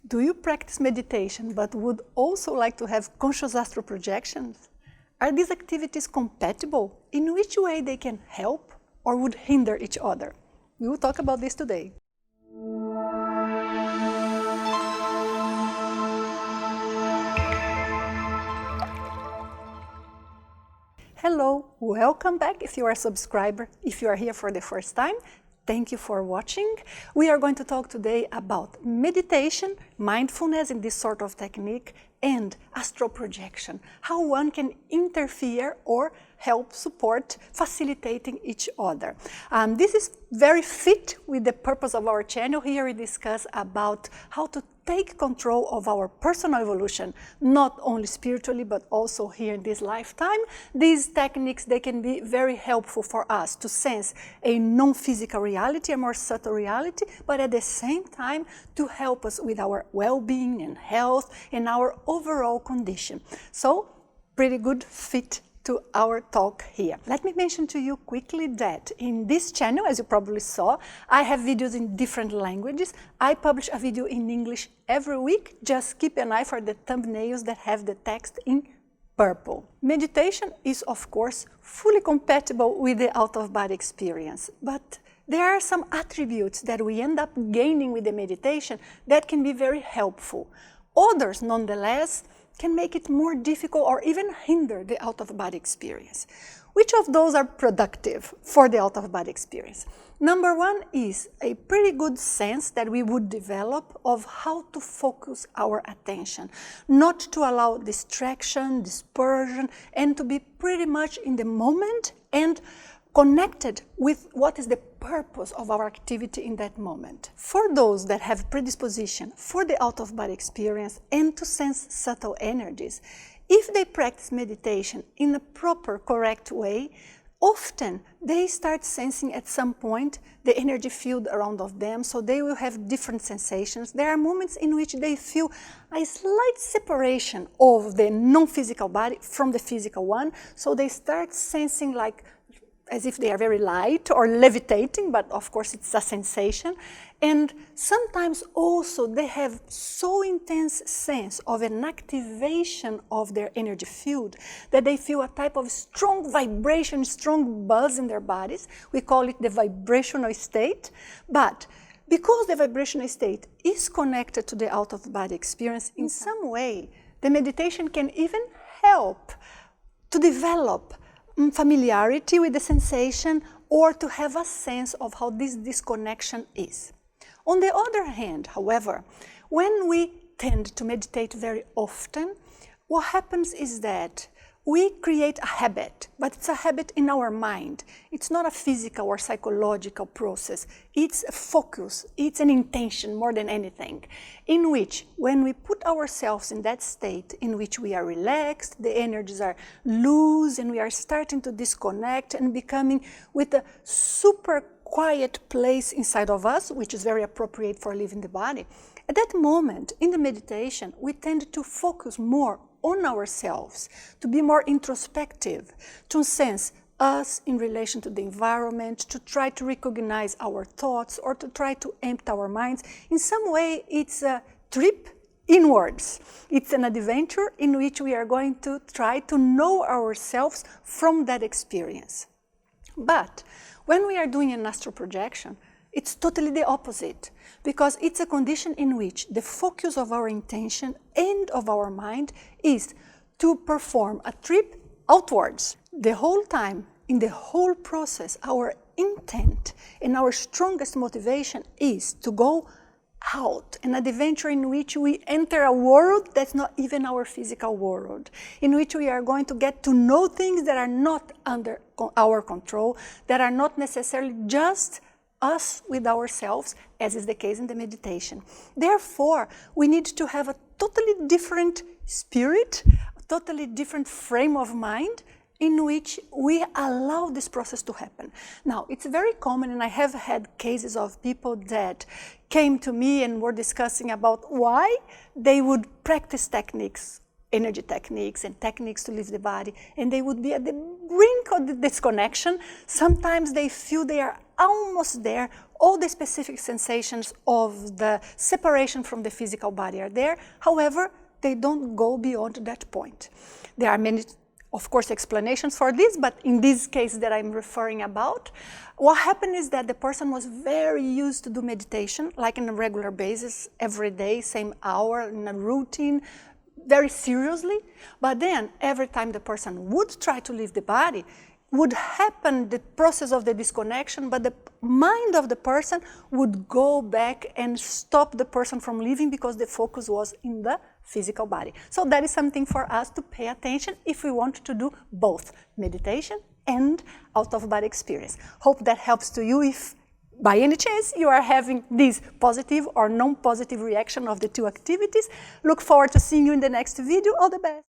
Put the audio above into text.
Do you practice meditation but would also like to have conscious astral projections? Are these activities compatible? In which way they can help or would hinder each other? We will talk about this today. Hello, welcome back if you are a subscriber. If you are here for the first time, thank you for watching. We are going to talk today about meditation, mindfulness in this sort of technique, and astral projection, how one can interfere or help support facilitating each other. This is very fit with the purpose of our channel. Here we discuss about how to take control of our personal evolution, not only spiritually but also here in this lifetime. These techniques, they can be very helpful for us to sense a non-physical reality, a more subtle reality, but at the same time to help us with our well-being and health and our overall condition. So, pretty good fit to our talk here. Let me mention to you quickly that in this channel, as you probably saw, I have videos in different languages. I publish a video in English every week. Just keep an eye for the thumbnails that have the text in purple. Meditation is, of course, fully compatible with the out-of-body experience, but there are some attributes that we end up gaining with the meditation that can be very helpful. Others, nonetheless, can make it more difficult or even hinder the out-of-body experience. Which of those are productive for the out-of-body experience? Number one is a pretty good sense that we would develop of how to focus our attention, not to allow distraction, dispersion, and to be pretty much in the moment and connected with what is the purpose of our activity in that moment. For those that have predisposition for the out-of-body experience and to sense subtle energies, if they practice meditation in a proper, correct way, often they start sensing at some point the energy field around of them, so they will have different sensations. There are moments in which they feel a slight separation of the non-physical body from the physical one, so they start sensing like as if they are very light or levitating, but of course it's a sensation. And sometimes also they have so intense sense of an activation of their energy field that they feel a type of strong vibration, strong buzz in their bodies. We call it the vibrational state. But because the vibrational state is connected to the out-of-body experience, in some way, the meditation can even help to develop familiarity with the sensation or to have a sense of how this disconnection is. On the other hand, however, when we tend to meditate very often, what happens is that we create a habit, but it's a habit in our mind. It's not a physical or psychological process. It's a focus, it's an intention more than anything, in which when we put ourselves in that state in which we are relaxed, the energies are loose, and we are starting to disconnect and becoming with a super quiet place inside of us, which is very appropriate for leaving the body. At that moment, in the meditation, we tend to focus more on ourselves, to be more introspective, to sense us in relation to the environment, to try to recognize our thoughts or to try to empty our minds. In some way, it's a trip inwards. It's an adventure in which we are going to try to know ourselves from that experience. But when we are doing an astral projection, it's totally the opposite, because it's a condition in which the focus of our intention and of our mind is to perform a trip outwards. The whole time, in the whole process, our intent and our strongest motivation is to go out, an adventure in which we enter a world that's not even our physical world, in which we are going to get to know things that are not under our control, that are not necessarily just us with ourselves, as is the case in the meditation. Therefore, we need to have a totally different spirit, a totally different frame of mind in which we allow this process to happen. Now, it's very common, and I have had cases of people that came to me and were discussing about why they would practice techniques energy techniques and techniques to leave the body, and they would be at the brink of the disconnection. Sometimes they feel they are almost there. All the specific sensations of the separation from the physical body are there. However, they don't go beyond that point. There are many, of course, explanations for this, but in this case that I'm referring about, what happened is that the person was very used to do meditation, like on a regular basis, every day, same hour, in a routine, very seriously. But then every time the person would try to leave the body, would happen the process of the disconnection, but the mind of the person would go back and stop the person from leaving because the focus was in the physical body. So that is something for us to pay attention if we want to do both meditation and out-of-body experience. Hope that helps to you if by any chance you are having this positive or non-positive reaction of the two activities. Look forward to seeing you in the next video. All the best.